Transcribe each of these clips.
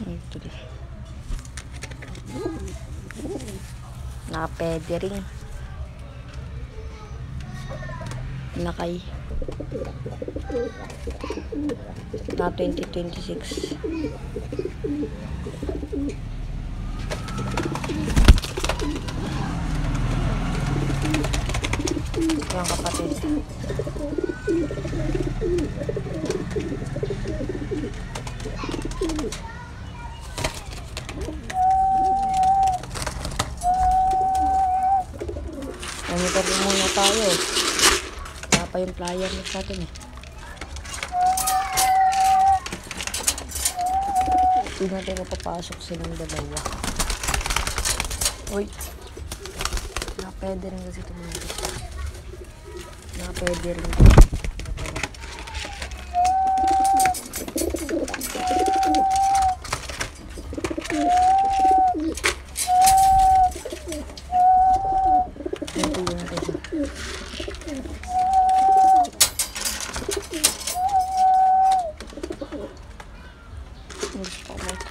Ito din. Nakapwede rin. Nakay. Na 2026. Yung kapatid. Ganito rin muna tayo eh. Wala pa yung flyer sa atin eh. Hindi natin mapapasok silang dalawa. Uy. Nakapwede rin kasi tumulog. Nakapwede rin. Ito yung isa.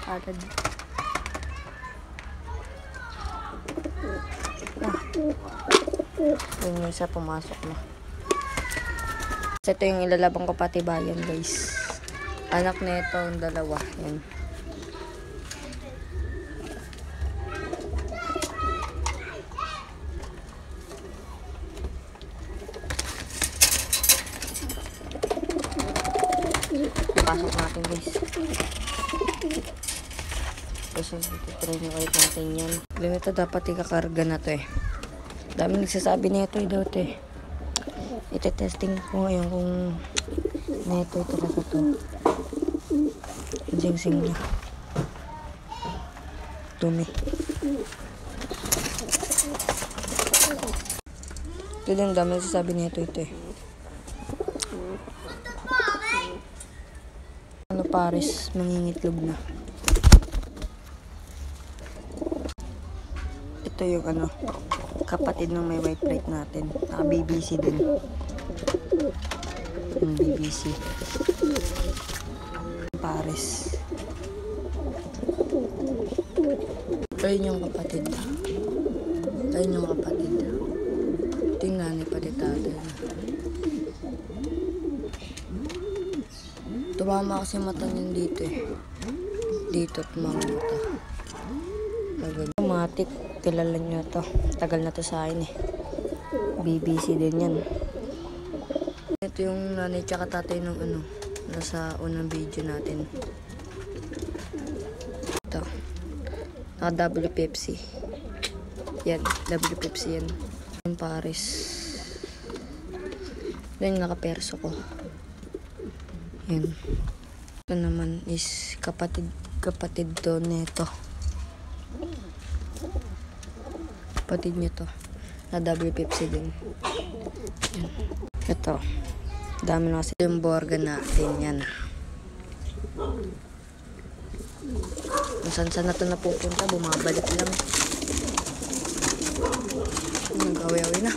Agad. Yung isa pumasok na. Ito yung ilalabang kapatibayan guys. Anak na ito ang dalawa. Yan. Pasok natin guys. Kasi try nyo ulit natin yan. Ganito dapat ikakarga na to eh. Dami nagsasabi na ito daw ito eh. Ite-testing ko ngayon kung neto talaga to. Jingsing niya. Dumi. Ito din dami nagsasabi na ito eh. Ano pares, mangingitlog na. Ito yung ano, kapatid ng may white plate natin. Naka-BBC din. Yung BBC. Pares. Ayun yung kapatid. Ayun yung kapatid. Tingnan ni pati tatay. Tumama kasi mata niyan dito eh. Dito tumama mata. Matik, kilala nyo to. Tagal na to sa akin eh. BBC din yan. Ito yung nanay tsaka tatay ng ano, nasa unang video natin. Ito. Naka WPFC. Yan, WPFC yan. Yung Paris. Yan yung nakaperso ko. Yan. Ito naman is kapatid to neto. Kapatid niya to. Na WPFC din. Yan. Ito. Dami na kasi yung borga natin yan. Kung saan na ito napupunta, bumabalik lang. Nag-away-away na.